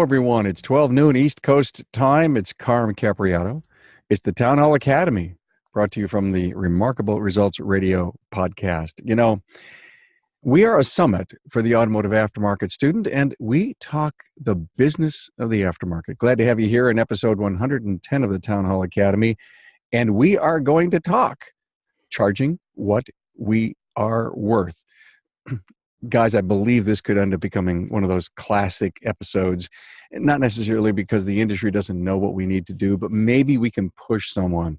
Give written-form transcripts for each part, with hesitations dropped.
everyone. It's 12 noon East Coast time. It's Carm Capriato. It's the Town Hall Academy, brought to you from the Remarkable Results Radio podcast. You know, we are a summit for the automotive aftermarket student, and we talk the business of the aftermarket. Glad to have you here in episode 110 of the Town Hall Academy. And we are going to talk charging what we are worth. Guys, I believe this could end up becoming one of those classic episodes, not necessarily because the industry doesn't know what we need to do, but maybe we can push someone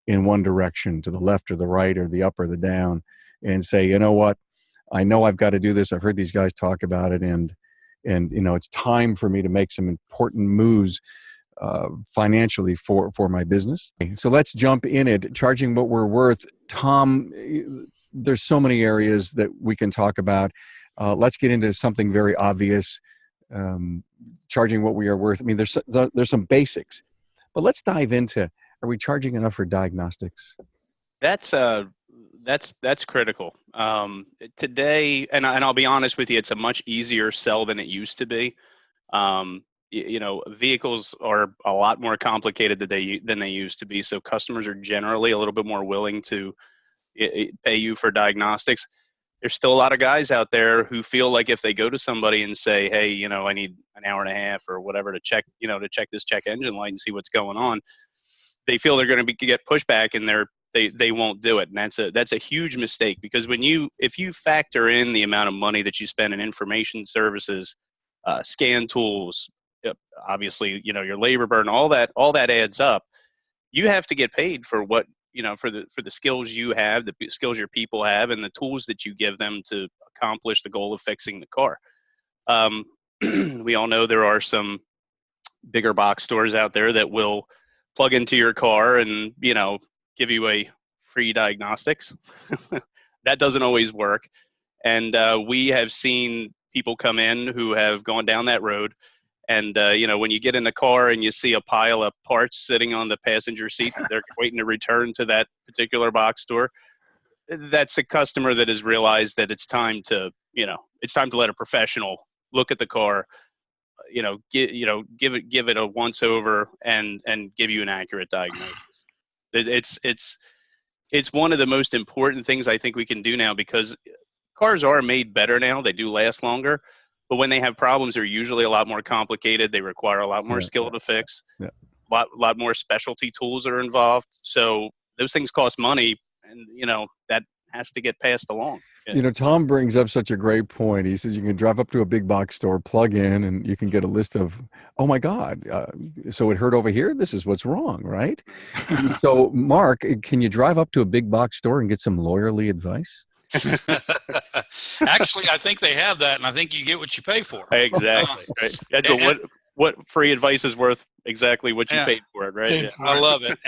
in one direction, to the left or the right or the up or the down, and say, you know what, I know I've got to do this. I've heard these guys talk about it, and you know, it's time for me to make some important moves financially for my business. So let's jump in it. Charging what we're worth. Tom, there's so many areas that we can talk about. Let's get into something very obvious. Charging what we are worth. I mean, there's some basics, but let's dive into, are we charging enough for diagnostics? That's critical. Today, and I'll be honest with you, it's a much easier sell than it used to be. You know, vehicles are a lot more complicated than they used to be. So customers are generally a little bit more willing to pay you for diagnostics. There's still a lot of guys out there who feel like if they go to somebody and say, hey, you know, I need an hour and a half or whatever to check this check engine light and see what's going on, they feel they're going to get pushback, and they won't do it. And that's a huge mistake, because if you factor in the amount of money that you spend in information services, scan tools, obviously, you know, your labor burden, all that adds up. You have to get paid for what, you know, for the skills you have, the skills your people have, and the tools that you give them to accomplish the goal of fixing the car. We all know there are some bigger box stores out there that will plug into your car and, you know, give you a free diagnostics. That doesn't always work. And we have seen people come in who have gone down that road. And, you know, when you get in the car and you see a pile of parts sitting on the passenger seat that they're waiting to return to that particular box store, that's a customer that has realized that it's time to let a professional look at the car, give it a once over and give you an accurate diagnosis. It's one of the most important things I think we can do now, because cars are made better now. They do last longer. But when they have problems, they're usually a lot more complicated. They require a lot more skill to fix. Yeah. A lot more specialty tools are involved. So those things cost money, and, you know, that has to get passed along. Yeah. You know, Tom brings up such a great point. He says you can drive up to a big box store, plug in, and you can get a list of, oh my God, so it hurt over here? This is what's wrong, right? So, Mark, can you drive up to a big box store and get some lawyerly advice? Actually, I think they have that, and I think you get what you pay for. Exactly. Right. That's what free advice is worth, exactly what you paid for it, right? Yeah. I love it.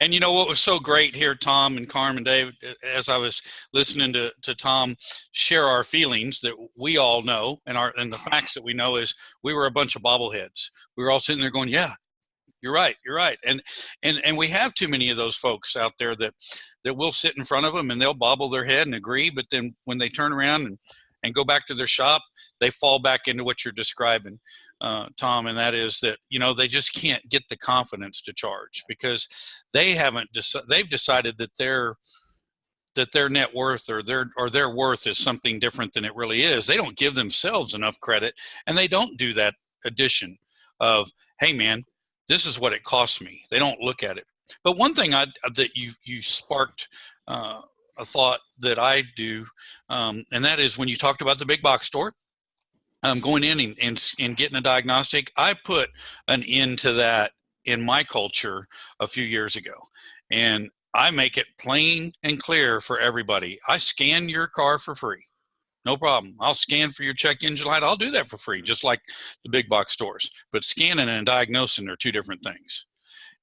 And you know what was so great here, Tom and Carm and Dave, as I was listening to Tom share our feelings that we all know, and the facts that we know, is we were a bunch of bobbleheads. We were all sitting there going, yeah, you're right. And we have too many of those folks out there that will sit in front of them and they'll bobble their head and agree, but then when they turn around and go back to their shop, they fall back into what you're describing, Tom, and that is that, you know, they just can't get the confidence to charge, because they've decided that their net worth or their worth is something different than it really is. They don't give themselves enough credit, and they don't do that addition of, hey man, this is what it costs me. They don't look at it. But one thing that you sparked a thought that I do, and that is when you talked about the big box store, going in and getting a diagnostic. I put an end to that in my culture a few years ago, and I make it plain and clear for everybody. I scan your car for free. No problem. I'll scan for your check engine light. I'll do that for free, just like the big box stores. But scanning and diagnosing are two different things.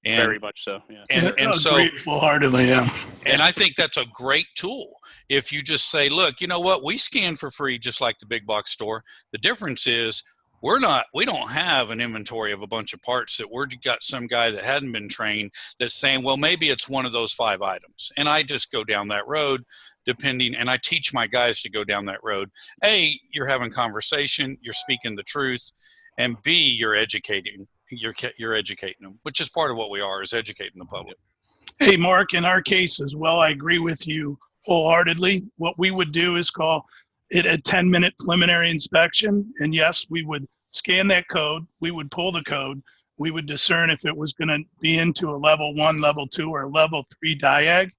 And, very much so. Yeah. And so full-heartedly, yeah. And I think that's a great tool. If you just say, look, you know what, we scan for free just like the big box store. The difference is we don't have an inventory of a bunch of parts that we've got some guy that hadn't been trained that's saying, well, maybe it's one of those 5 items. And I just go down that road and I teach my guys to go down that road. You're having conversation, you're speaking the truth, and B, you're educating them, which is part of what we are, is educating the public. Hey, Mark, in our case as well, I agree with you wholeheartedly. What we would do is call it a 10-minute preliminary inspection. And yes, we would scan that code. We would pull the code. We would discern if it was going to be into a level 1, level 2, or level 3 diag.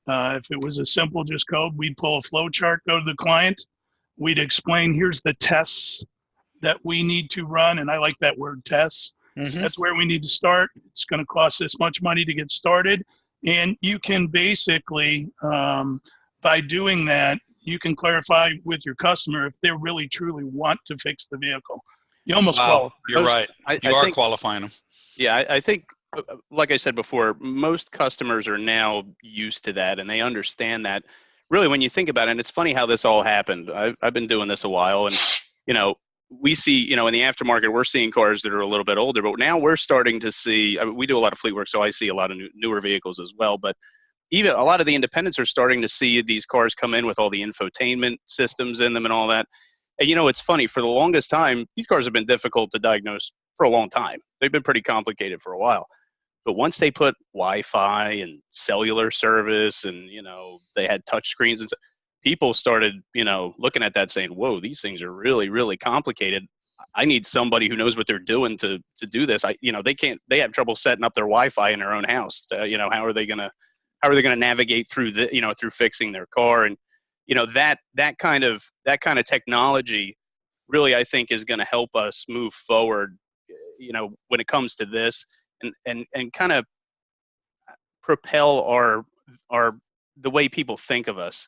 If it was a simple just code, we'd pull a flow chart, go to the client. We'd explain, here's the tests that we need to run. And I like that word, tests. Mm-hmm. That's where we need to start. It's going to cost this much money to get started. And you can basically, by doing that, you can clarify with your customer if they really truly want to fix the vehicle. You almost qualify. You're right. You are think, qualifying them. Yeah, I think, like I said before, most customers are now used to that, and they understand that. Really, when you think about it, and it's funny how this all happened. I've been doing this a while, and we see, in the aftermarket, we're seeing cars that are a little bit older, but now we're starting to see, we do a lot of fleet work, so I see a lot of newer vehicles as well, but even a lot of the independents are starting to see these cars come in with all the infotainment systems in them and all that. And it's funny, for the longest time, these cars have been difficult to diagnose for a long time. They've been pretty complicated for a while. But once they put Wi-Fi and cellular service and, they had touch screens and stuff, people started, looking at that saying, whoa, these things are really, really complicated. I need somebody who knows what they're doing to do this. They have trouble setting up their Wi-Fi in their own house. How are they going to navigate through through fixing their car? And, that kind of technology really, I think, is going to help us move forward, when it comes to this and kind of propel the way people think of us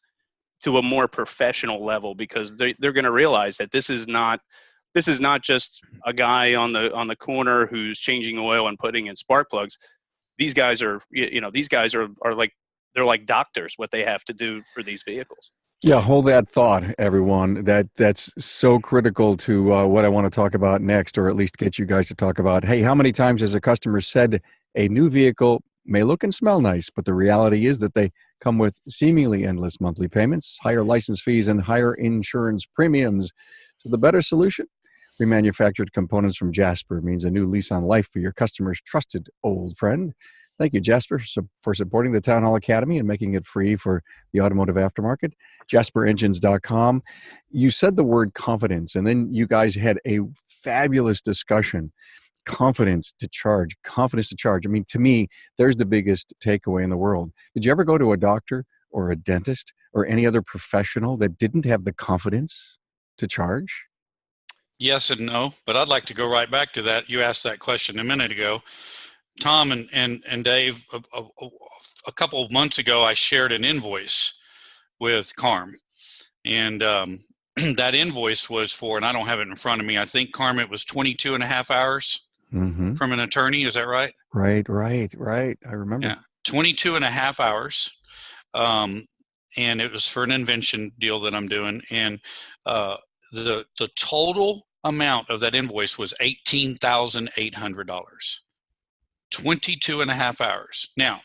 to a more professional level, because they're going to realize that this is not just a guy on the corner who's changing oil and putting in spark plugs. These guys are like, they're like doctors, what they have to do for these vehicles. Yeah, hold that thought, everyone. That's so critical to what I want to talk about next, or at least get you guys to talk about. Hey, how many times has a customer said a new vehicle may look and smell nice, but the reality is that they come with seemingly endless monthly payments, higher license fees, and higher insurance premiums? So the better solution? Remanufactured components from Jasper means a new lease on life for your customer's trusted old friend. Thank you, Jasper, for supporting the Town Hall Academy and making it free for the automotive aftermarket. JasperEngines.com. You said the word confidence, and then you guys had a fabulous discussion. Confidence to charge. I mean, to me, there's the biggest takeaway in the world. Did you ever go to a doctor or a dentist or any other professional that didn't have the confidence to charge? Yes and no, but I'd like to go right back to that. You asked that question a minute ago. Tom and Dave, a couple of months ago, I shared an invoice with Carm. And that invoice was for, and I don't have it in front of me, I think, Carm, it was 22 and a half hours from an attorney. Is that right? Right. I remember. Yeah, 22 and a half hours. And it was for an invention deal that I'm doing. And the total amount of that invoice was $18,800. 22 and a half hours. Now,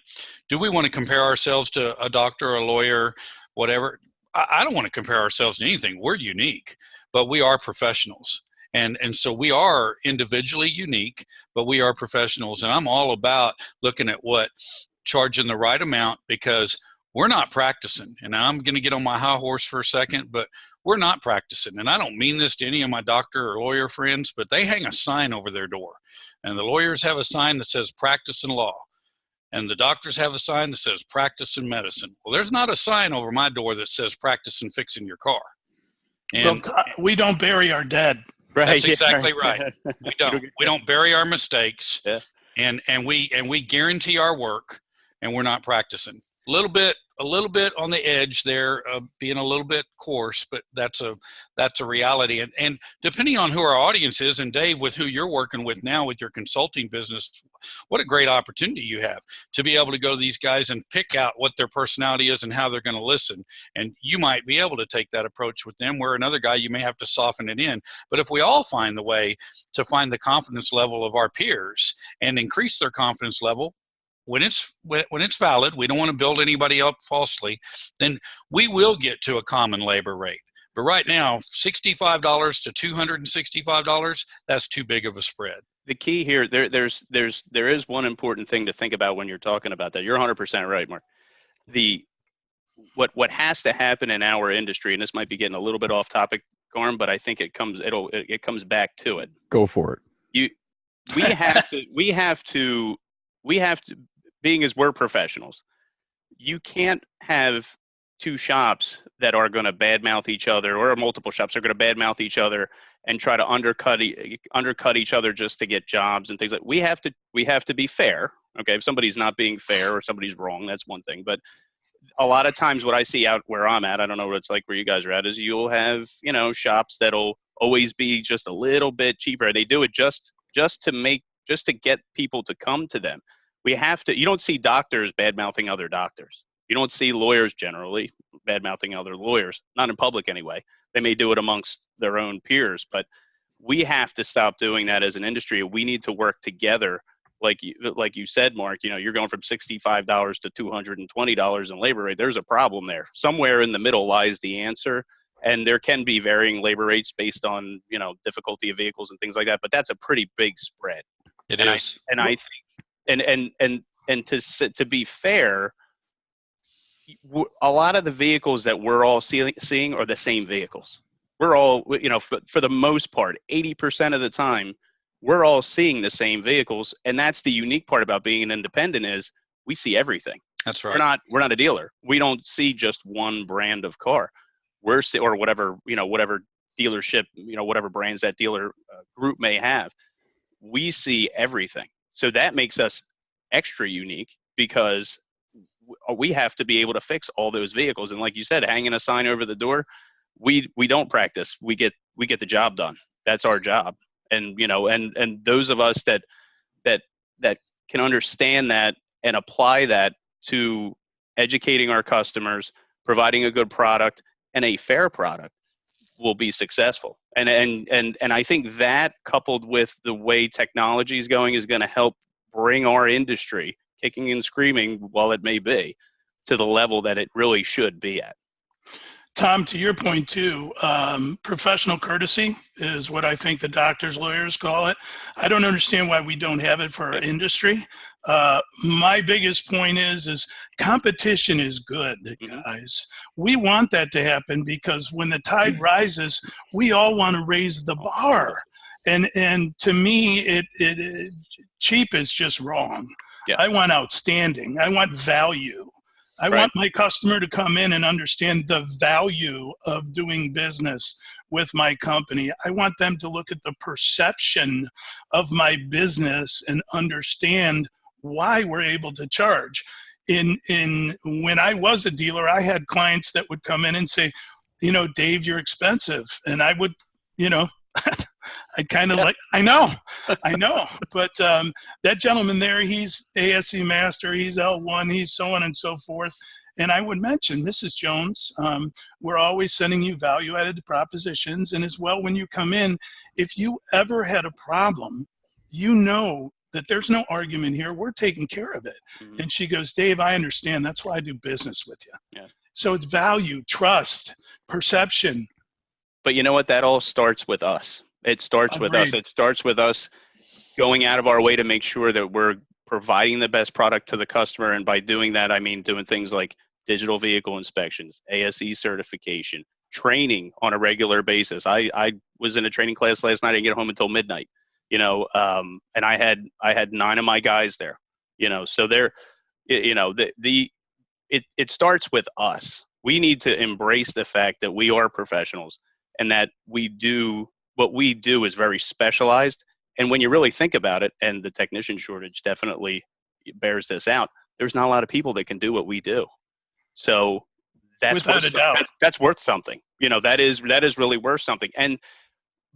do we want to compare ourselves to a doctor, a lawyer, whatever? I don't want to compare ourselves to anything. We're unique, but we are professionals. And so we are individually unique, but we are professionals. And I'm all about looking at charging the right amount, because we're not practicing. And I'm going to get on my high horse for a second, but we're not practicing. And I don't mean this to any of my doctor or lawyer friends, but they hang a sign over their door. And the lawyers have a sign that says practice in law. And the doctors have a sign that says practice in medicine. Well, there's not a sign over my door that says practice in fixing your car. And we don't bury our dead. Right. That's exactly right. We don't. We don't bury our mistakes. Yeah. And we guarantee our work, and we're not practicing. A little bit on the edge there, being a little bit coarse, but that's a reality. And depending on who our audience is, and Dave, with who you're working with now with your consulting business, what a great opportunity you have to be able to go to these guys and pick out what their personality is and how they're going to listen. And you might be able to take that approach with them, where another guy, you may have to soften it in. But if we all find the way to find the confidence level of our peers and increase their confidence level, when it's valid, we don't want to build anybody up falsely, then we will get to a common labor rate. But right now, $65 to $265, that's too big of a spread. The key here, there is one important thing to think about when you're talking about that. You're 100% right, Mark. What has to happen in our industry, and this might be getting a little bit off topic, Garm, but I think it comes back to it. Go for it. We have to, being as we're professionals, you can't have two shops that are going to badmouth each other, or multiple shops are going to badmouth each other and try to undercut each other just to get jobs and things like. We have to be fair. Okay, if somebody's not being fair or somebody's wrong, that's one thing. But a lot of times, what I see out where I'm at, I don't know what it's like where you guys are at, is you'll have shops that'll always be just a little bit cheaper. They do it just to get people to come to them. You don't see doctors bad-mouthing other doctors. You don't see lawyers generally bad-mouthing other lawyers, not in public anyway. They may do it amongst their own peers, but we have to stop doing that as an industry. We need to work together. Like you said, Mark, you're going from $65 to $220 in labor rate. There's a problem there. Somewhere in the middle lies the answer. And there can be varying labor rates based on, difficulty of vehicles and things like that. But that's a pretty big spread. It is. I think, and to be fair, a lot of the vehicles that we're all seeing are the same vehicles. We're all, for the most part, 80% of the time, we're all seeing the same vehicles. And that's the unique part about being an independent is we see everything. That's right. We're not a dealer. We don't see just one brand of car. Or whatever dealership, whatever brands that dealer group may have. We see everything. So that makes us extra unique because we have to be able to fix all those vehicles. And like you said, hanging a sign over the door, we don't practice. We get the job done. That's our job. And and those of us that can understand that and apply that to educating our customers, providing a good product and a fair product will be successful. And I think that coupled with the way technology is going is going to help bring our industry kicking and screaming, while it may be, to the level that it really should be at. Tom, to your point too, professional courtesy is what I think the doctors, lawyers call it. I don't understand why we don't have it for our industry. My biggest point is competition is good, guys. We want that to happen because when the tide rises, we all want to raise the bar. And to me, it cheap is just wrong. Yeah. I want outstanding. I want value. I want my customer to come in and understand the value of doing business with my company. I want them to look at the perception of my business and understand why we're able to charge. When I was a dealer, I had clients that would come in and say, Dave, you're expensive. And I would, I kind of I know, but that gentleman there, he's ASE master, he's L1, he's so on and so forth. And I would mention, Mrs. Jones, we're always sending you value-added propositions. And as well, when you come in, if you ever had a problem, that there's no argument here. We're taking care of it. Mm-hmm. And she goes, Dave, I understand. That's why I do business with you. Yeah. So it's value, trust, perception. But you know what? That all starts with us. It starts with us. It starts with us going out of our way to make sure that we're providing the best product to the customer. And by doing that, I mean doing things like digital vehicle inspections, ASE certification, training on a regular basis. I was in a training class last night. I didn't get home until midnight, and I had 9 of my guys there, so they're, it starts with us. We need to embrace the fact that we are professionals and that what we do is very specialized. And when you really think about it, and the technician shortage definitely bears this out, there's not a lot of people that can do what we do. So that's worth something. That is really worth something. And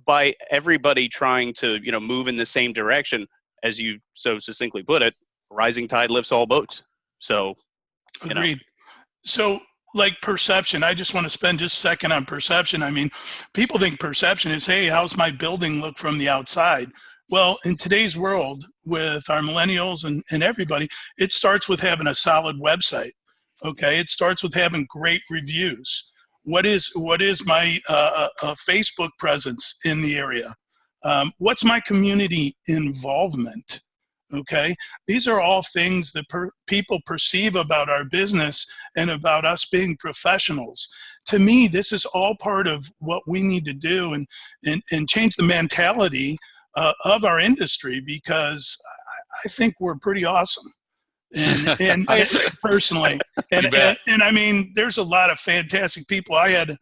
by everybody trying to, move in the same direction, as you so succinctly put it, rising tide lifts all boats. So, Agreed. So, like perception, I just want to spend just a second on perception. I mean, people think perception is, hey, how's my building look from the outside? Well, in today's world, with our millennials and everybody, it starts with having a solid website. Okay, it starts with having great reviews. What is my Facebook presence in the area? What's my community involvement? Okay, these are all things that people perceive about our business and about us being professionals. To me, this is all part of what we need to do and change the mentality of our industry, because I think we're pretty awesome. And personally, and I mean, there's a lot of fantastic people. I had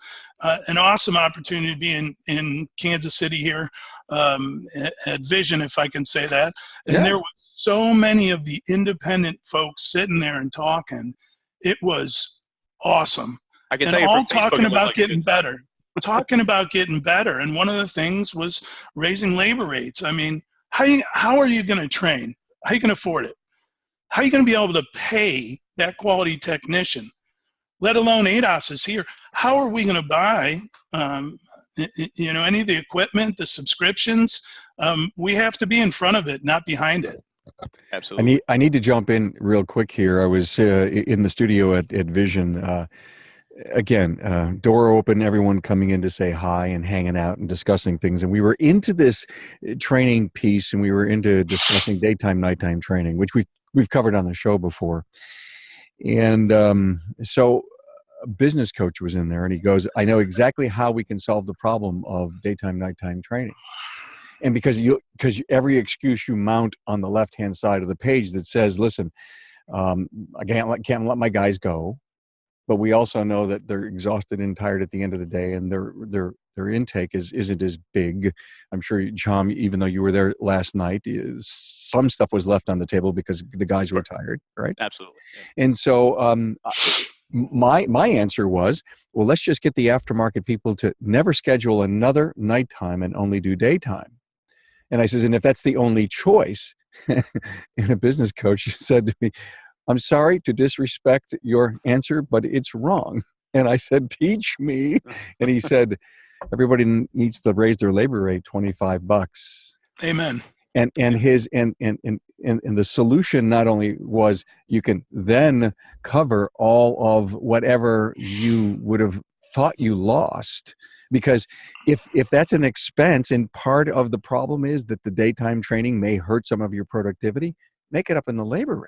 an awesome opportunity to be in Kansas City here at Vision, if I can say that. And there were so many of the independent folks sitting there and talking. It was awesome. I can and tell you, all from Facebook, talking it about looked like getting better. Talking about getting better. And one of the things was raising labor rates. I mean, how are you going to train? How are you going to afford it? How are you going to be able to pay that quality technician, let alone ADAS is here? How are we going to buy, any of the equipment, the subscriptions? We have to be in front of it, not behind it. Absolutely. I need to jump in real quick here. I was in the studio at Vision. Again, door open, everyone coming in to say hi and hanging out and discussing things. And we were into this training piece, and we were into discussing daytime, nighttime training, which we've covered on the show before. And so a business coach was in there, and he goes, I know exactly how we can solve the problem of daytime, nighttime training. And because every excuse you mount on the left-hand side of the page that says, listen, I can't let my guys go, but we also know that they're exhausted and tired at the end of the day, and their intake isn't as big. I'm sure, John, even though you were there last night, some stuff was left on the table because the guys were tired, right? Absolutely. Yeah. And so my answer was, well, let's just get the aftermarket people to never schedule another nighttime and only do daytime. And I says, and if that's the only choice, and a business coach said to me, I'm sorry to disrespect your answer, but it's wrong. And I said, teach me. And he said, everybody needs to raise their labor rate $25. Amen. And the solution not only was you can then cover all of whatever you would have thought you lost, because if that's an expense, and part of the problem is that the daytime training may hurt some of your productivity, make it up in the labor rate.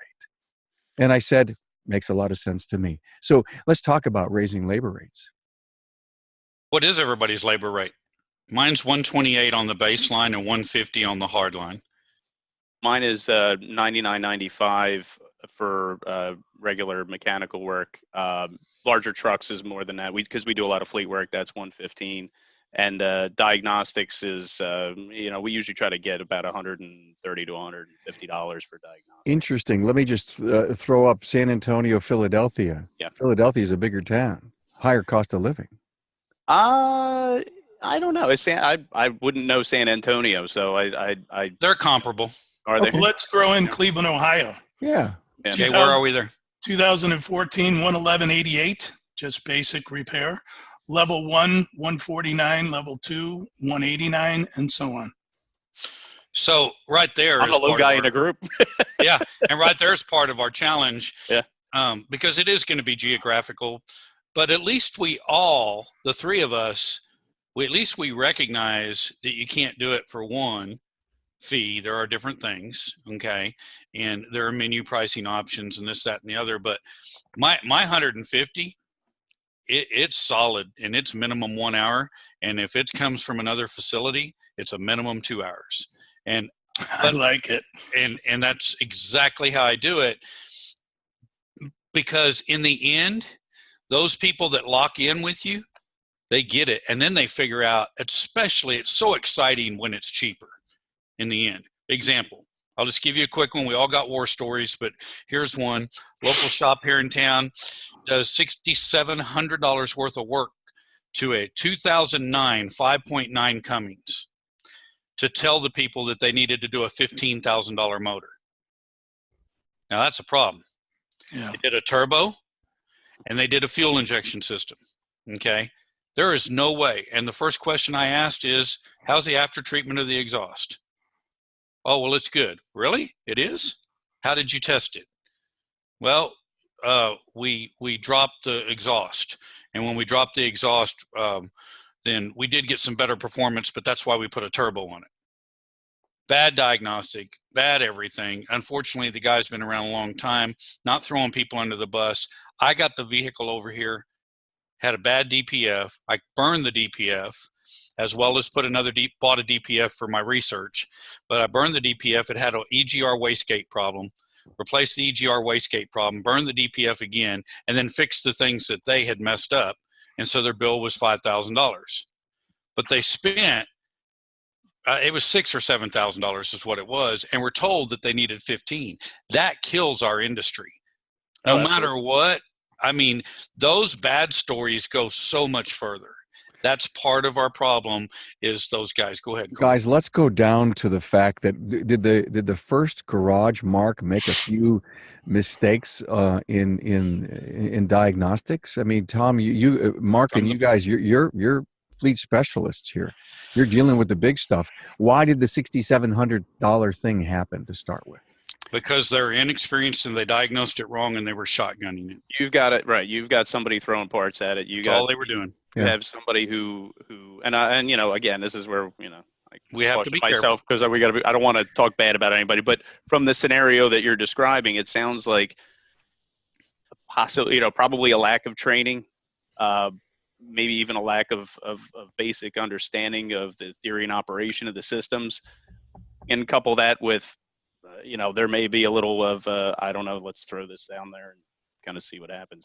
And I said, makes a lot of sense to me. So let's talk about raising labor rates. What is everybody's labor rate? Mine's 128 on the baseline and 150 on the hard line. Mine is $99.95 for regular mechanical work. Larger trucks is more than that. Because we do a lot of fleet work, that's $115. And diagnostics is, we usually try to get about $130 to $150 for diagnostics. Interesting. Let me just throw up San Antonio, Philadelphia. Yeah. Philadelphia is a bigger town, higher cost of living. I don't know. I wouldn't know San Antonio, so I They're comparable. Are they? Let's throw in Cleveland, Ohio. Yeah. Okay, where are we there? 2014, 111.88, just basic repair. Level 1, 149, level 2, 189, and so on. So right there, I'm the low guy in the group. Yeah, and right there is part of our challenge. Yeah. Because it is going to be geographical, but at least the three of us, we recognize that you can't do it for one fee. There are different things, okay, and there are menu pricing options and this, that, and the other. But my 150. It's solid, and it's minimum 1 hour. And if it comes from another facility, it's a minimum 2 hours. And I like it. And that's exactly how I do it. Because in the end, those people that lock in with you, they get it. And then they figure out, especially it's so exciting when it's cheaper in the end. Example. I'll just give you a quick one. We all got war stories, but here's one. Local shop here in town does $6,700 worth of work to a 2009 5.9 Cummins to tell the people that they needed to do a $15,000 motor. Now that's a problem. Yeah. They did a turbo and they did a fuel injection system. Okay. There is no way. And the first question I asked is, how's the after treatment of the exhaust? Oh, well, it's good. Really? It is? How did you test it? Well, we dropped the exhaust And when we dropped the exhaust, then we did get some better performance, but that's why we put a turbo on it. Bad diagnostic, bad everything. Unfortunately, the guy's been around a long time, not throwing people under the bus. I got the vehicle over here, had a bad DPF. I burned the DPF, as well as bought a DPF for my research. But I burned the DPF. It had an EGR wastegate problem. Replaced the EGR wastegate problem, burned the DPF again, and then fixed the things that they had messed up. And so their bill was $5,000. But they spent, it was $6,000 or $7,000 is what it was, and we're told that they needed 15. That kills our industry. No matter what. I mean, those bad stories go so much further. That's part of our problem is those guys. Go ahead. Guys, let's go down to the fact that did the first garage Mark make a few mistakes in diagnostics? I mean, Tom, you Mark, and you guys, you're fleet specialists here. You're dealing with the big stuff. Why did the $6,700 thing happen to start with? Because they're inexperienced and they diagnosed it wrong and they were shotgunning it. You've got it right. You've got somebody throwing parts at it. That's all they were doing. You have somebody who and you know, again, this is where, you know, we have to be myself because we got to be. I don't want to talk bad about anybody, but from the scenario that you're describing, it sounds like possibly, you know, probably a lack of training, maybe even a lack of basic understanding of the theory and operation of the systems, and couple that with, you know, there may be a little of I don't know. Let's throw this down there and kind of see what happens.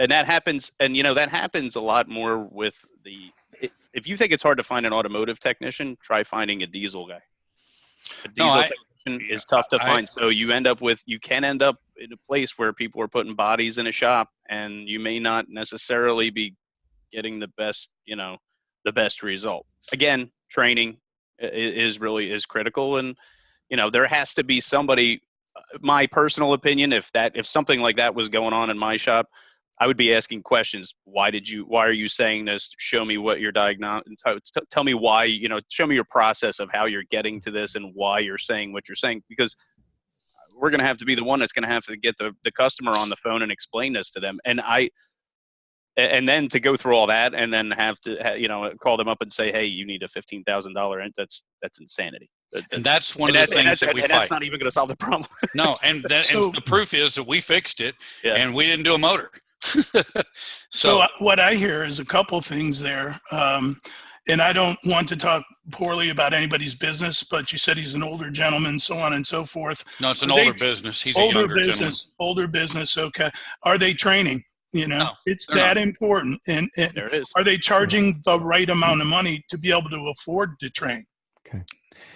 That happens, and you know that happens a lot more with if you think it's hard to find an automotive technician, try finding a diesel guy. A diesel technician is tough to find, so you can end up in a place where people are putting bodies in a shop, and you may not necessarily be getting the best result. Again, training is critical, and you know there has to be somebody. My personal opinion, if something like that was going on in my shop, I would be asking questions. Why are you saying this? Show me what you're diagnosing. Tell me why, you know, show me your process of how you're getting to this and why you're saying what you're saying, because we're going to have to be the one that's going to have to get the customer on the phone and explain this to them. And then to go through all that and then have to, you know, call them up and say, hey, you need a $15,000. That's insanity. And that's one of the things that we fight. And that's not even going to solve the problem. No, and the proof is that we fixed it and we didn't do a motor. So what I hear is a couple things there. And I don't want to talk poorly about anybody's business, but you said he's an older gentleman, so on and so forth. No, it's an older business. He's a younger gentleman. Older business, okay. Are they training? You know, no, it's that not important. And there it is. Are they charging the right amount of money to be able to afford to train? Okay.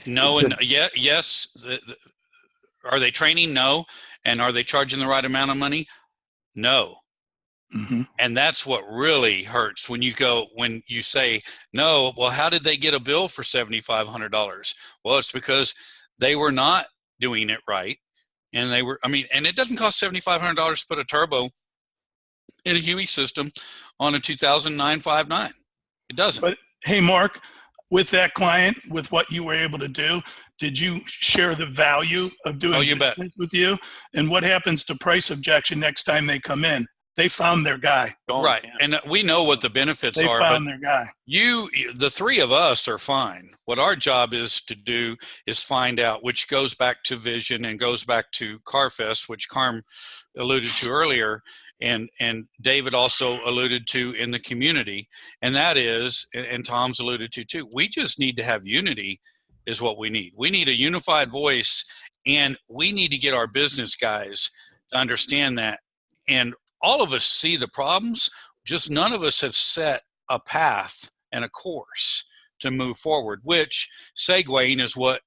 No, and yes. Are they training? No. And are they charging the right amount of money? No. Mm-hmm. And that's what really hurts when you say, no, well, how did they get a bill for $7,500? Well, it's because they were not doing it right. And and it doesn't cost $7,500 to put a turbo in a Huey system on a 2009 5.9. It doesn't. But hey, Mark, with that client, with what you were able to do, did you share the value of doing business with you? And what happens to price objection next time they come in? They found their guy. Right. And we know what the benefits are. They found their guy. The three of us are fine. What our job is to do is find out, which goes back to vision and goes back to CarFest, which Carm alluded to earlier, and David also alluded to in the community. And that is, and Tom's alluded to too, we just need to have unity is what we need. We need a unified voice, and we need to get our business guys to understand that. And all of us see the problems, just none of us have set a path and a course to move forward, which segueing is what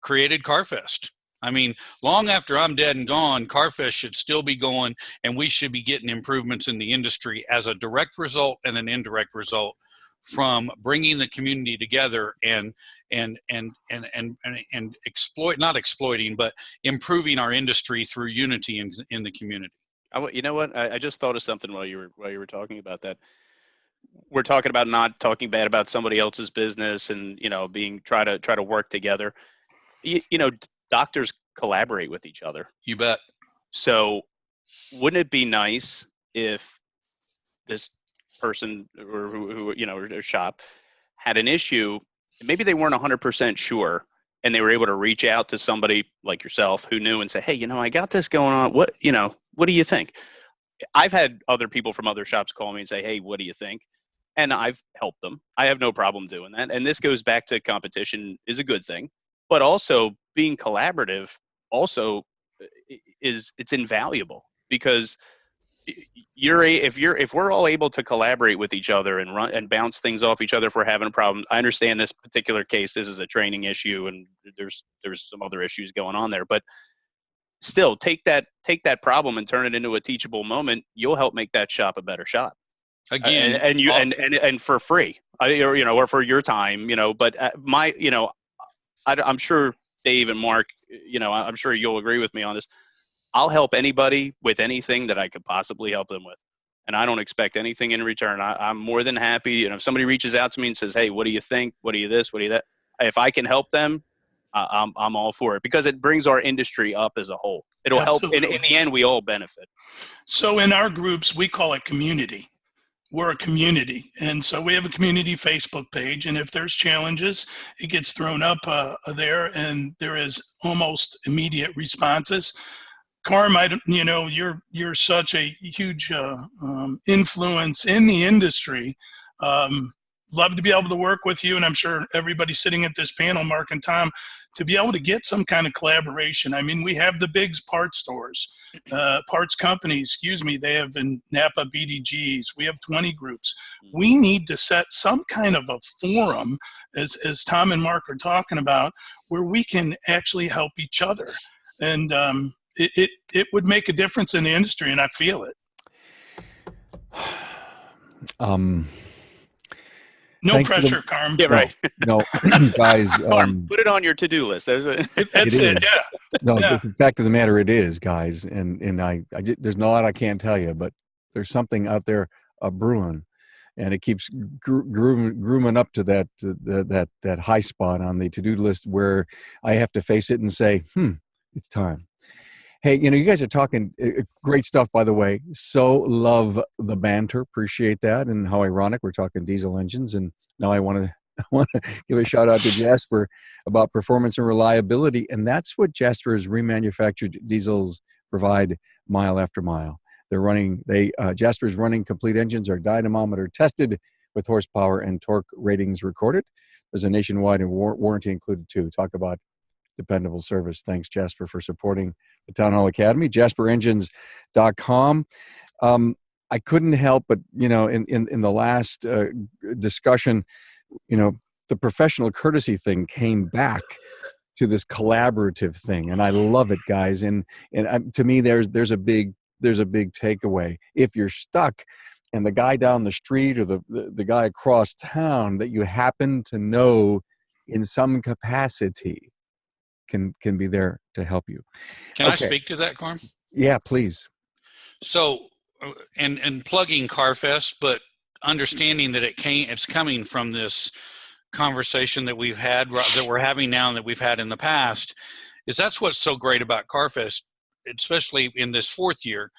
created CarFest. I mean, long after I'm dead and gone, CarFest should still be going, and we should be getting improvements in the industry as a direct result and an indirect result from bringing the community together and not exploiting, but improving our industry through unity in the community. You know what? I just thought of something while you were talking about that. We're talking about not talking bad about somebody else's business, and you know, try to work together. You know, doctors collaborate with each other. You bet. So, wouldn't it be nice if this person or who you know, or their shop had an issue, maybe they weren't 100% sure, and they were able to reach out to somebody like yourself who knew and say, hey, you know, I got this going on. What do you think? I've had other people from other shops call me and say, hey, what do you think? And I've helped them. I have no problem doing that. And this goes back to competition is a good thing, but also being collaborative also it's invaluable, because if we're all able to collaborate with each other and run and bounce things off each other, if we're having a problem. I understand this particular case, this is a training issue, and there's some other issues going on there, but still take that problem and turn it into a teachable moment. You'll help make that shop a better shop Again, and for free, or for your time, but I'm sure Dave and Mark, I'm sure you'll agree with me on this. I'll help anybody with anything that I could possibly help them with, and I don't expect anything in return. I'm more than happy. If somebody reaches out to me and says, hey, what do you think? What do you this? What do you that? If I can help them, I'm all for it, because it brings our industry up as a whole. It'll Absolutely. help. In the end, we all benefit. So in our groups, we call it community. We're a community. And so we have a community Facebook page. And if there's challenges, it gets thrown up there, and there is almost immediate responses. Carm, you're such a huge influence in the industry. Love to be able to work with you, and I'm sure everybody sitting at this panel, Mark and Tom, to be able to get some kind of collaboration. I mean, we have the big parts stores, parts companies, they have in Napa BDGs. We have 20 groups. We need to set some kind of a forum, as Tom and Mark are talking about, where we can actually help each other. And it would make a difference in the industry, and I feel it. No pressure, Carm. Yeah, right. No, guys. Put it on your to-do list. That's it. Yeah. No, yeah. the fact of the matter, it is, guys, and I there's a lot I can't tell you, but there's something out there brewing, and it keeps grooming up to that high spot on the to-do list where I have to face it and say, it's time. Hey, you guys are talking great stuff, by the way. So love the banter. Appreciate that. And how ironic we're talking diesel engines. And now I want to give a shout out to Jasper about performance and reliability. And that's what Jasper's remanufactured diesels provide mile after mile. Jasper's running complete engines are dynamometer tested with horsepower and torque ratings recorded. There's a nationwide warranty included too. Talk about dependable service. Thanks, Jasper, for supporting the Town Hall Academy. JasperEngines.com. I couldn't help but, in the last discussion, the professional courtesy thing came back to this collaborative thing, and I love it, guys. And to me, there's a big takeaway. If you're stuck, and the guy down the street or the guy across town that you happen to know in some capacity can be there to help you. Can I speak to that, Carm? Yeah, please. So, and plugging CarFest, but understanding that it's coming from this conversation that we've had, that we're having now, and that we've had in the past, is that's what's so great about CarFest, especially in this fourth year.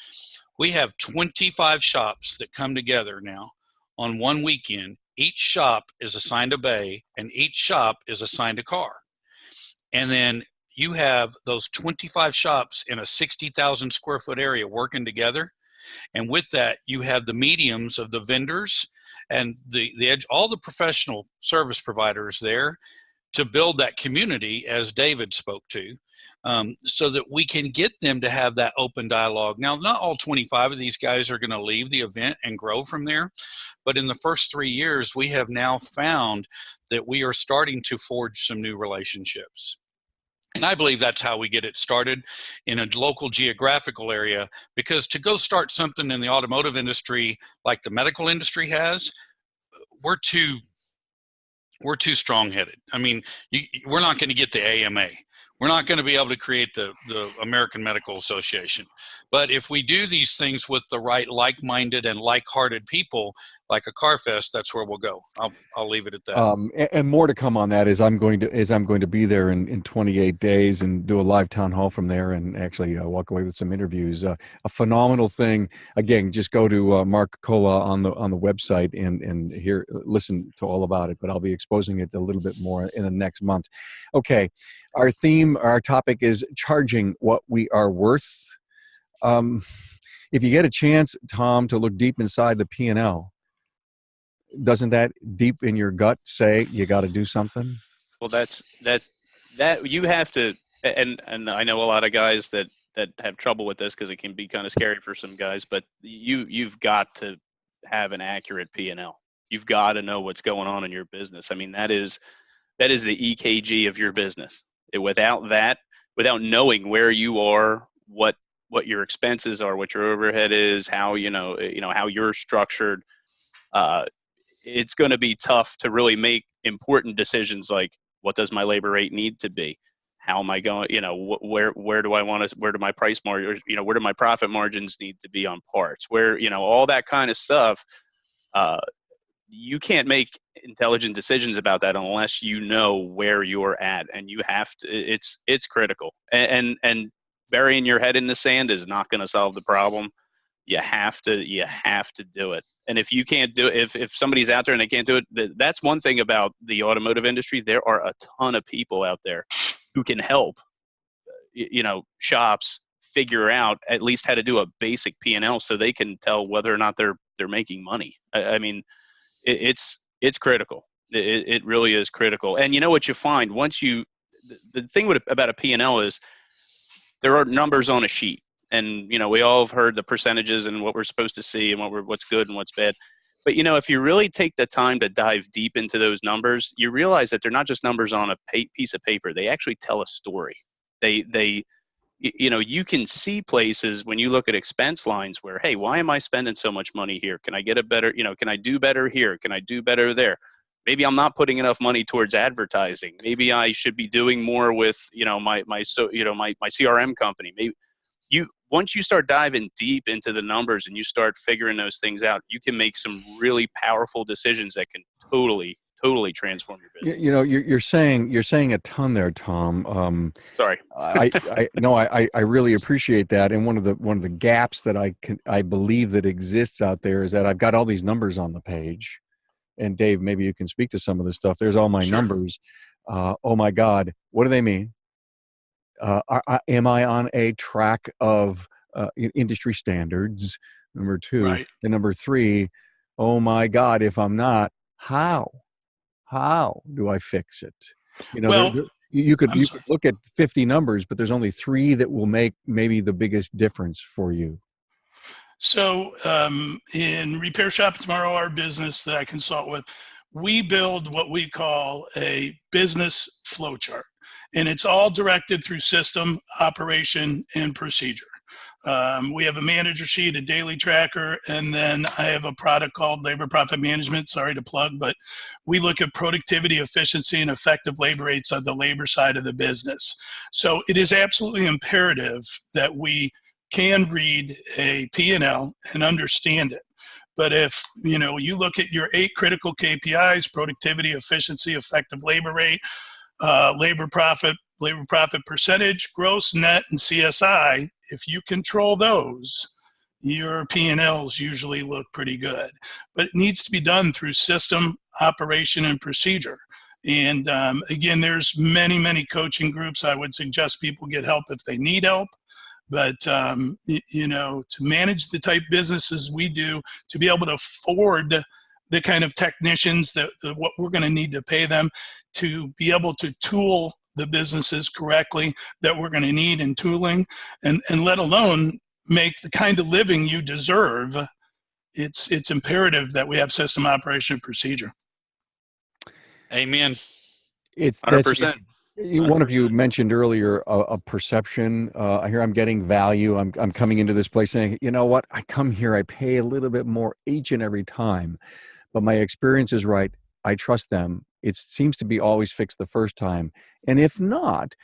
We have 25 shops that come together now on one weekend. Each shop is assigned a bay, and each shop is assigned a car. And then you have those 25 shops in a 60,000 square foot area working together. And with that, you have the mediums of the vendors and the edge, all the professional service providers there to build that community, as David spoke to, so that we can get them to have that open dialogue. Now, not all 25 of these guys are going to leave the event and grow from there. But in the first 3 years, we have now found that we are starting to forge some new relationships. And I believe that's how we get it started in a local geographical area, because to go start something in the automotive industry like the medical industry has, we're too strong-headed. I mean, we're not going to get the AMA. We're not going to be able to create the American Medical Association. But if we do these things with the right like-minded and like-hearted people, like a CarFest, that's where we'll go. I'll leave it at that. And more to come on that as I'm going to be there in 28 days and do a live town hall from there and actually walk away with some interviews. A phenomenal thing. Again, just go to Mark Cola on the website and listen to all about it. But I'll be exposing it a little bit more in the next month. Okay, our topic is charging what we are worth. If you get a chance, Tom, to look deep inside the P&L, doesn't that deep in your gut say you got to do something? Well, that you have to, and I know a lot of guys that have trouble with this because it can be kind of scary for some guys, but you've got to have an accurate P&L. You've got to know what's going on in your business. I mean, that is the EKG of your business. Without that, without knowing where you are, what your expenses are, what your overhead is, how how you're structured, it's going to be tough to really make important decisions like, what does my labor rate need to be? How am I going, where do my price margin, where do my profit margins need to be on parts? Where, all that kind of stuff, you can't make intelligent decisions about that unless you know where you're at, and you have to, it's critical. And burying your head in the sand is not going to solve the problem. You have to do it. And if you can't do it, if somebody's out there and they can't do it, that's one thing about the automotive industry. There are a ton of people out there who can help, shops figure out at least how to do a basic P&L so they can tell whether or not they're making money. I mean, it's critical. It really is critical. And you know what you find the thing about a P&L is there are numbers on a sheet. And, we all have heard the percentages and what we're supposed to see and what's good and what's bad. But, if you really take the time to dive deep into those numbers, you realize that they're not just numbers on a piece of paper. They actually tell a story. You can see places when you look at expense lines where, hey, why am I spending so much money here? Can I get a better, can I do better here? Can I do better there? Maybe I'm not putting enough money towards advertising. Maybe I should be doing more with, my CRM company. Maybe once you start diving deep into the numbers and you start figuring those things out, you can make some really powerful decisions that can totally transform your business. You're saying a ton there, Tom. Sorry. I really appreciate that. And one of the gaps that I believe that exists out there is that I've got all these numbers on the page. And Dave, maybe you can speak to some of this stuff. There's all my numbers. Oh my God, what do they mean? Am I on a track of industry standards? Number two. Right. And number three, oh my God, if I'm not, how do I fix it? You could look at 50 numbers, but there's only 3 that will make maybe the biggest difference for you. So in Repair Shop Tomorrow, our business that I consult with, we build what we call a business flowchart. And it's all directed through system, operation, and procedure. We have a manager sheet, a daily tracker, and then I have a product called Labor Profit Management. Sorry to plug, but we look at productivity, efficiency, and effective labor rates on the labor side of the business. So it is absolutely imperative that we can read a P&L and understand it. But if you look at your 8 critical KPIs, productivity, efficiency, effective labor rate, labor profit percentage, gross, net, and CSI, if you control those, your P&Ls usually look pretty good. But it needs to be done through system, operation, and procedure. And again, there's many coaching groups. I would suggest people get help if they need help. But, to manage the type businesses we do, to be able to afford the kind of technicians what we're going to need to pay them, to be able to tool the businesses correctly that we're going to need in tooling, and let alone make the kind of living you deserve, it's imperative that we have system, operation, and procedure. Amen. It's 100%. One of you mentioned earlier a perception. Here I'm getting value. I'm coming into this place saying, you know what? I come here, I pay a little bit more each and every time, but my experience is right. I trust them. It seems to be always fixed the first time. And if not,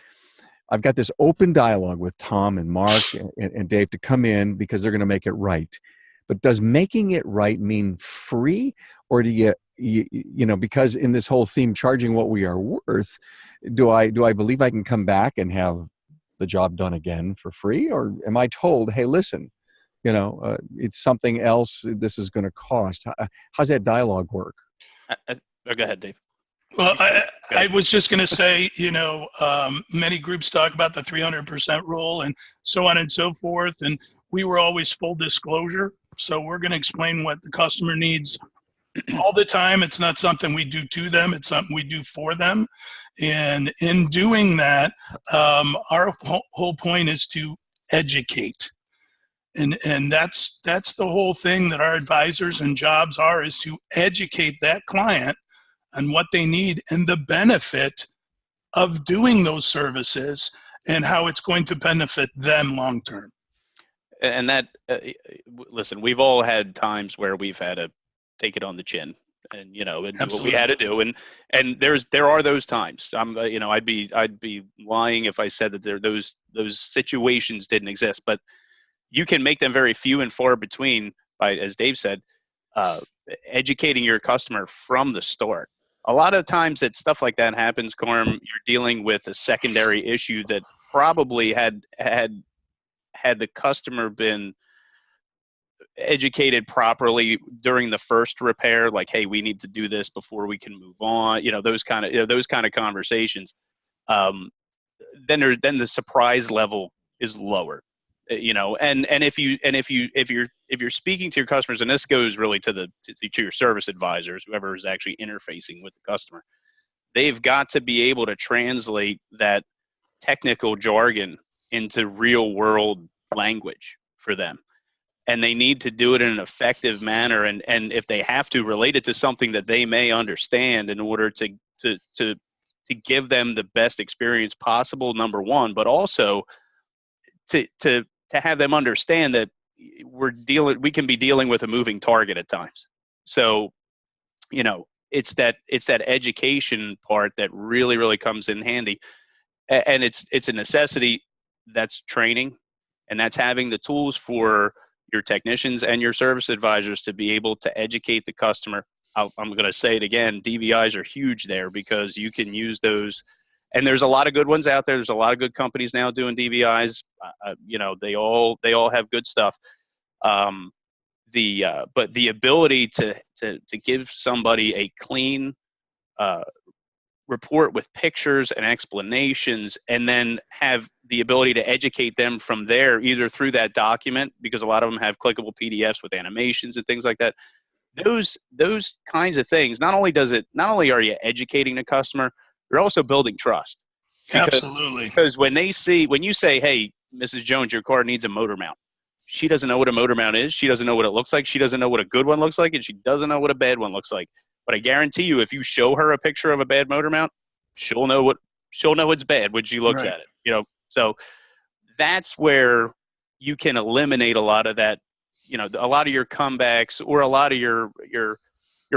I've got this open dialogue with Tom and Mark and Dave to come in because they're going to make it right. But does making it right mean free, or do you know, because in this whole theme, charging what we are worth, do I believe I can come back and have the job done again for free, or am I told, hey, listen, you know, it's something else. This is going to cost. How's that dialogue work? Go ahead, Dave. Well, I was just going to say, you know, many groups talk about the 300% rule and so on and so forth. And we were always full disclosure. So we're going to explain what the customer needs all the time. It's not something we do to them. It's something we do for them. And in doing that, our whole point is to educate. And that's the whole thing that our advisors and jobs are, is to educate that client on what they need and the benefit of doing those services and how it's going to benefit them long term. And that, listen, we've all had times where we've had to take it on the chin, and you know, and do what we had to do, and there are those times. You know, I'd be lying if I said that those situations didn't exist, but you can make them very few and far between by, as Dave said, educating your customer from the start. A lot of times that stuff like that happens, Carm, you're dealing with a secondary issue that probably had the customer been educated properly during the first repair, like, hey, we need to do this before we can move on, you know, those kind of conversations, then the surprise level is lower, you know, and if you're speaking to your customers, and this goes really to your service advisors, whoever is actually interfacing with the customer, they've got to be able to translate that technical jargon into real world language for them. And they need to do it in an effective manner. And if they have to, relate it to something that they may understand in order to give them the best experience possible, number one, but also to have them understand that we can be dealing with a moving target at times. So, you know, it's that education part that really, really comes in handy. And it's a necessity. That's training, and that's having the tools for your technicians and your service advisors to be able to educate the customer. I'm going to say it again, DVIs are huge there, because you can use those, and there's a lot of good ones out there. There's a lot of good companies now doing DVIs. You know, they all have good stuff. But the ability to give somebody a clean report with pictures and explanations, and then have the ability to educate them from there, either through that document, because a lot of them have clickable PDFs with animations and things like that. Those kinds of things, not only are you educating the customer, you're also building trust. Absolutely. Because when you say, hey, Mrs. Jones, your car needs a motor mount, she doesn't know what a motor mount is. She doesn't know what it looks like. She doesn't know what a good one looks like, and she doesn't know what a bad one looks like. But I guarantee you, if you show her a picture of a bad motor mount, she'll know it's bad when she looks at it. You know, so that's where you can eliminate a lot of that. You know, a lot of your comebacks, or a lot of your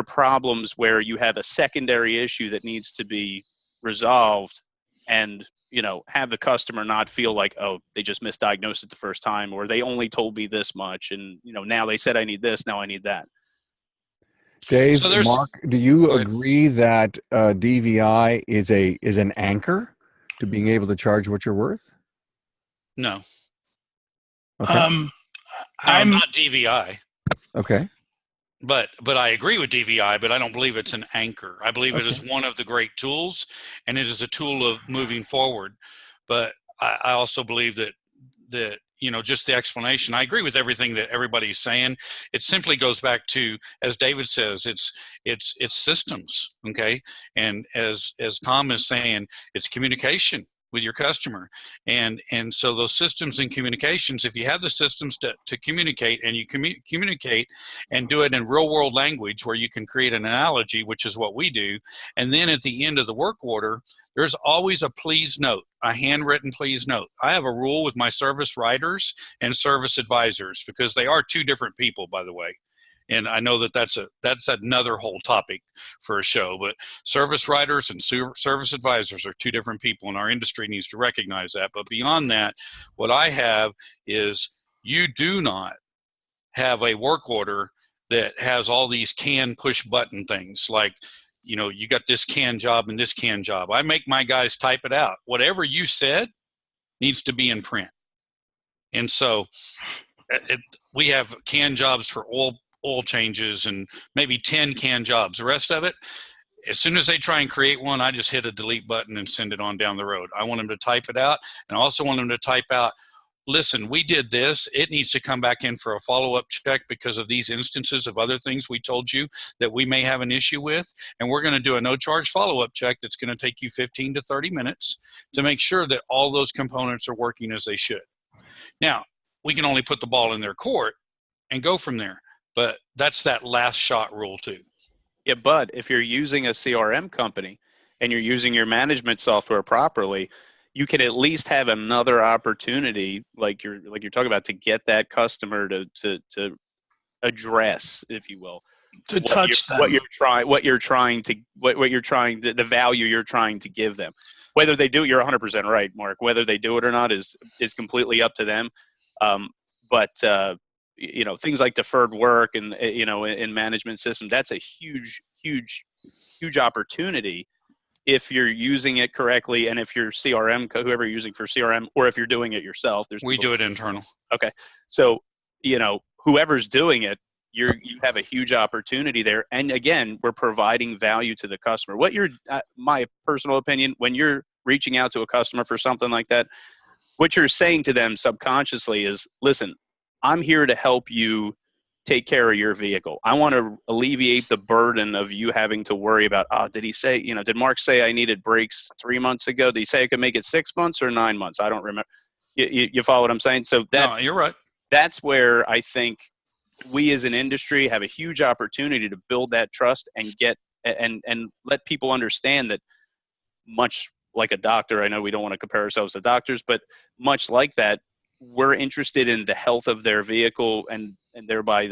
problems where you have a secondary issue that needs to be resolved, and you know, have the customer not feel like, oh, they just misdiagnosed it the first time, or they only told me this much, and you know, now they said I need this, now I need that. Dave, Mark, do you agree that DVI is an anchor to being able to charge what you're worth? No. Okay. I'm not DVI. Okay. But I agree with DVI, but I don't believe it's an anchor. I believe it is one of the great tools, and it is a tool of moving forward. But I also believe that you know, just the explanation, I agree with everything that everybody's saying. It simply goes back to, as David says, it's systems, okay? And as Tom is saying, it's communication with your customer. And so those systems and communications, if you have the systems to communicate, and you communicate and do it in real world language where you can create an analogy, which is what we do. And then at the end of the work order, there's always a please note, a handwritten please note. I have a rule with my service writers and service advisors, because they are two different people, by the way. And I know that that's another whole topic for a show, but service writers and service advisors are two different people, and our industry needs to recognize that. But beyond that, what I have is you do not have a work order that has all these can push button things like, you got this can job and this can job. I make my guys type it out. Whatever you said needs to be in print. And so we have can jobs for oil changes and maybe 10 can jobs. The rest of it, as soon as they try and create one, I just hit a delete button and send it on down the road. I want them to type it out, and I also want them to type out, listen, we did this. It needs to come back in for a follow-up check because of these instances of other things we told you that we may have an issue with. And we're going to do a no-charge follow-up check that's going to take you 15 to 30 minutes to make sure that all those components are working as they should. Now, we can only put the ball in their court and go from there. But that's that last shot rule too. Yeah, but if you're using a CRM company and you're using your management software properly, you can at least have another opportunity, like you're talking about, to get that customer to address, if you will, to touch them. The value you're trying to give them. Whether they do it, you're 100% right, Mark. Whether they do it or not is completely up to them. But things like deferred work and in management systems, that's a huge opportunity if you're using it correctly, and if your CRM, whoever you're using for CRM, or if you're doing it yourself. We do it internal. Okay. So, whoever's doing it, you have a huge opportunity there. And again, we're providing value to the customer. My personal opinion, when you're reaching out to a customer for something like that, what you're saying to them subconsciously is, listen, I'm here to help you take care of your vehicle. I want to alleviate the burden of you having to worry about, did Mark say I needed brakes 3 months ago? Did he say I could make it 6 months or 9 months? I don't remember. You follow what I'm saying? So no, you're right. That's where I think we as an industry have a huge opportunity to build that trust and get and let people understand that, much like a doctor, I know we don't want to compare ourselves to doctors, but much like that, we're interested in the health of their vehicle and thereby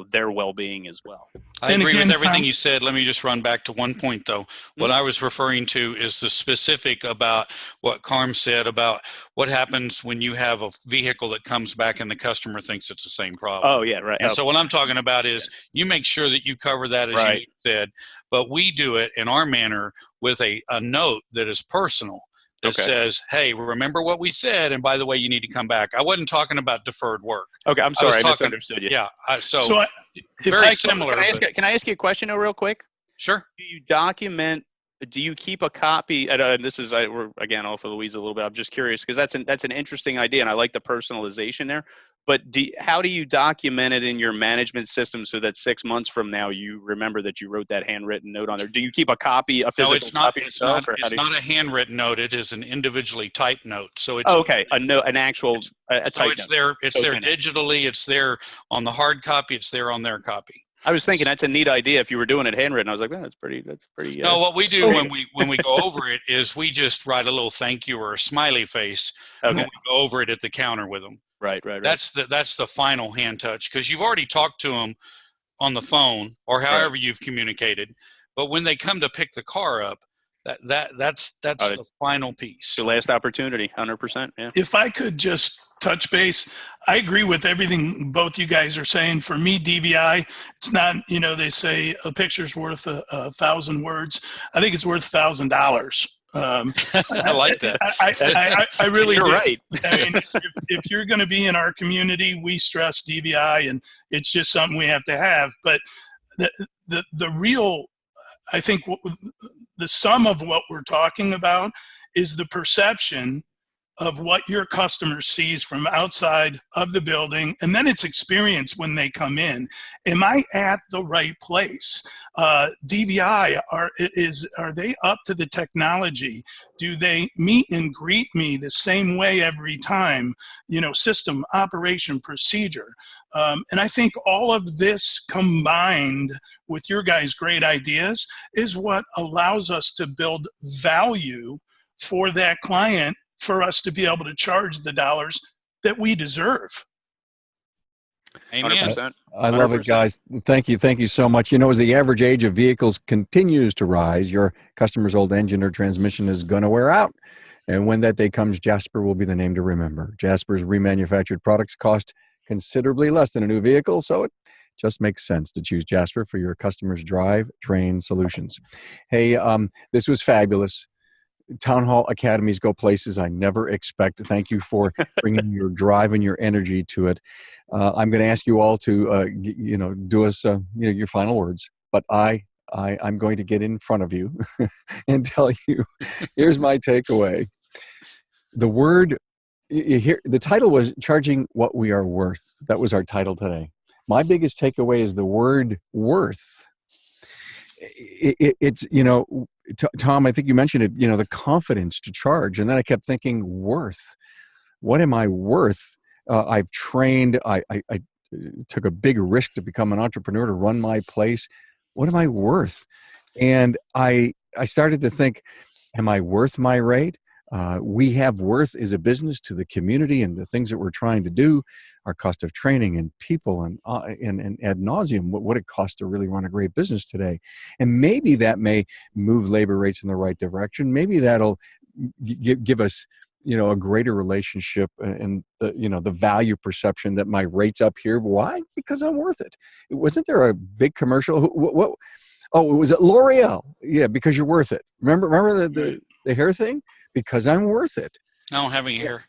their well-being as well. I agree with everything you said. Let me just run back to one point, though. What I was referring to is the specific about what Carm said about what happens when you have a vehicle that comes back and the customer thinks it's the same problem. Oh, yeah, right. And so what I'm talking about is you make sure that you cover that, as you said, but we do it in our manner with a note that is personal. That says, hey, remember what we said, and by the way, you need to come back. I wasn't talking about deferred work. Okay, I'm sorry, I misunderstood you. Yeah, very similar. Can I ask you a question real quick? Sure. Do you keep a copy? This is we're again off of the weeds a little bit. I'm just curious because that's an interesting idea, and I like the personalization there. But how do you document it in your management system so that 6 months from now you remember that you wrote that handwritten note on there? Do you keep a copy, a physical copy? It's not a handwritten note. It is an individually typed note. So it's an actual typed note. It's there digitally. It's there on the hard copy. It's there on their copy. I was thinking that's a neat idea. If you were doing it handwritten, I was like, that's pretty. No, what we do when we go over it is we just write a little thank you or a smiley face when we go over it at the counter with them. Right. That's the final hand touch, because you've already talked to them on the phone or however you've communicated. But when they come to pick the car up, that's the final piece. The last opportunity, 100%. Yeah. If I could just touch base, I agree with everything both you guys are saying. For me, DVI, it's not, they say a picture's worth 1,000 words. I think it's worth $1,000. I like that. I really You're do. right. I mean, if you're going to be in our community, we stress DVI, and it's just something we have to have. But the real, I think, the sum of what we're talking about is the perception of what your customer sees from outside of the building, and then it's experience when they come in. Am I at the right place? DVI, are they up to the technology? Do they meet and greet me the same way every time? System, operation, procedure. And I think all of this combined with your guys' great ideas is what allows us to build value for that client, for us to be able to charge the dollars that we deserve. Amen. 100%. I love it, 100%. guys. Thank you. Thank you so much. You know, as the average age of vehicles continues to rise, your customer's old engine or transmission is going to wear out. And when that day comes, Jasper will be the name to remember. Jasper's remanufactured products cost considerably less than a new vehicle, so it just makes sense to choose Jasper for your customers' drive train solutions. Hey, this was fabulous. Town Hall Academies go places I never expect. Thank you for bringing your drive and your energy to it. I'm going to ask you all to, do us, your final words. But I'm going to get in front of you and tell you, here's my takeaway. The word, the title was Charging What We Are Worth. That was our title today. My biggest takeaway is the word worth. It's, Tom, I think you mentioned it, the confidence to charge. And then I kept thinking, worth. What am I worth? I've trained, I took a big risk to become an entrepreneur, to run my place. What am I worth? And I started to think, am I worth my rate? We have worth as a business to the community and the things that we're trying to do, our cost of training and people and ad nauseum, what it costs to really run a great business today. And maybe that may move labor rates in the right direction. Maybe that'll give us, a greater relationship and the value perception that my rate's up here. Why? Because I'm worth it. Wasn't there a big commercial? What? Oh, was it L'Oreal? Yeah, because you're worth it. Remember the hair thing? Because I'm worth it. I don't have any hair.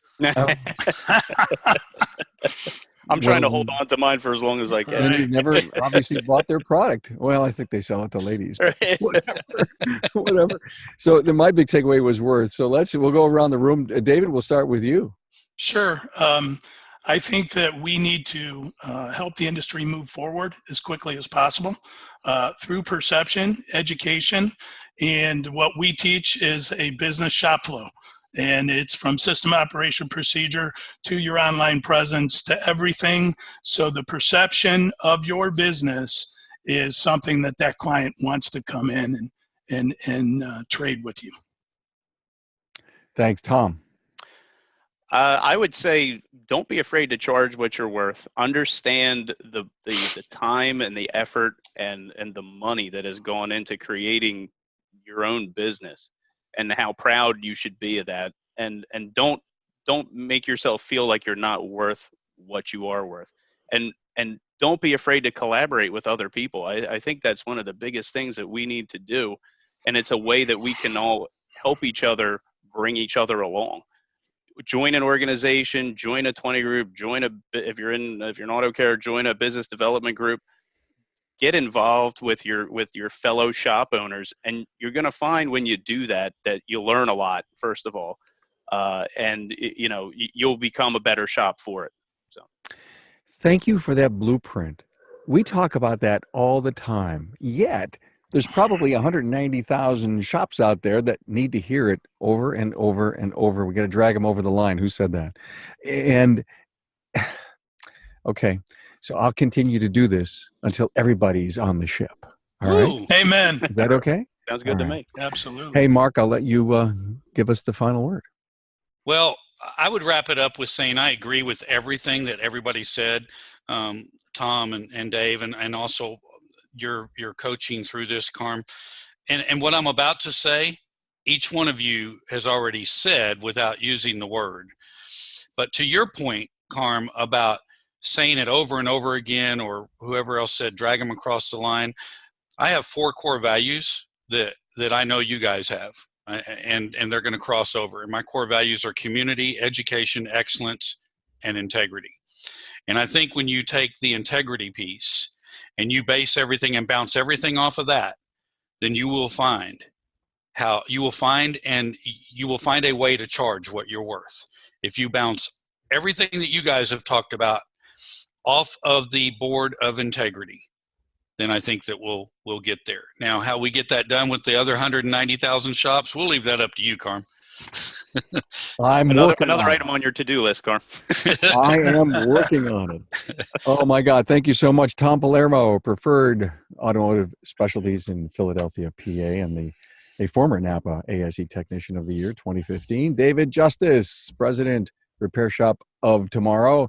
I'm trying to hold on to mine for as long as I can. And you've never obviously bought their product. Well, I think they sell it to ladies. Whatever. So my big takeaway was worth. So we'll go around the room. David, we'll start with you. Sure. I think that we need to help the industry move forward as quickly as possible through perception, education, and what we teach is a business shop flow. And it's from system operation procedure to your online presence to everything. So the perception of your business is something that client wants to come in and trade with you. Thanks, Tom. I would say don't be afraid to charge what you're worth. Understand the time and the effort and the money that has gone into creating your own business and how proud you should be of that. And don't make yourself feel like you're not worth what you are worth. And don't be afraid to collaborate with other people. I think that's one of the biggest things that we need to do. And it's a way that we can all help each other, bring each other along. Join an organization, join a 20 group, if you're an auto care, join a business development group. Get involved with your fellow shop owners, and you're going to find when you do that you'll learn a lot, first of all, and you'll become a better shop for it. So, thank you for that blueprint. We talk about that all the time. Yet there's probably 190,000 shops out there that need to hear it over and over and over. We got to drag them over the line. Who said that? And okay. So I'll continue to do this until everybody's on the ship. All right. Amen. Is that okay? Sounds good to me. Absolutely. Hey, Mark, I'll let you give us the final word. Well, I would wrap it up with saying I agree with everything that everybody said, Tom and Dave, and also your coaching through this, Carm. And what I'm about to say, each one of you has already said without using the word. But to your point, Carm, about saying it over and over again, or whoever else said, drag them across the line. I have 4 core values that I know you guys have, and they're going to cross over. And my core values are community, education, excellence, and integrity. And I think when you take the integrity piece and you base everything and bounce everything off of that, then you will find a way to charge what you're worth. If you bounce everything that you guys have talked about off of the board of integrity, then I think that we'll get there. Now, how we get that done with the other 190,000 shops, we'll leave that up to you, Carm. Another item on your to-do list, Carm. I am working on it. Oh my God. Thank you so much. Tom Palermo, Preferred Automotive Specialties in Philadelphia, PA, and a former Napa ASE Technician of the Year 2015. David Justice, President, repair shop of tomorrow.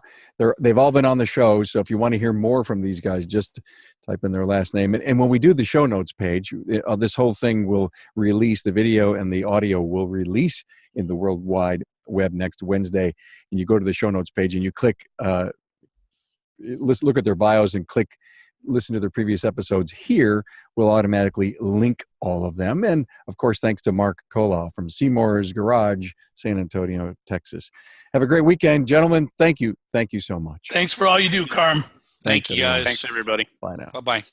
They've all been on the show, so if you want to hear more from these guys, just type in their last name. And when we do the show notes page, this whole thing will release, the video and the audio will release in the World Wide Web next Wednesday. And you go to the show notes page and you click, let's look at their bios and click listen to their previous episodes. Here will automatically link all of them. And of course, thanks to Mark Koloff from Seymour's Garage, San Antonio, Texas. Have a great weekend, gentlemen. Thank you. Thank you so much. Thanks for all you do, Carm. Thank you, guys. Thanks, everybody. Bye now. Bye-bye.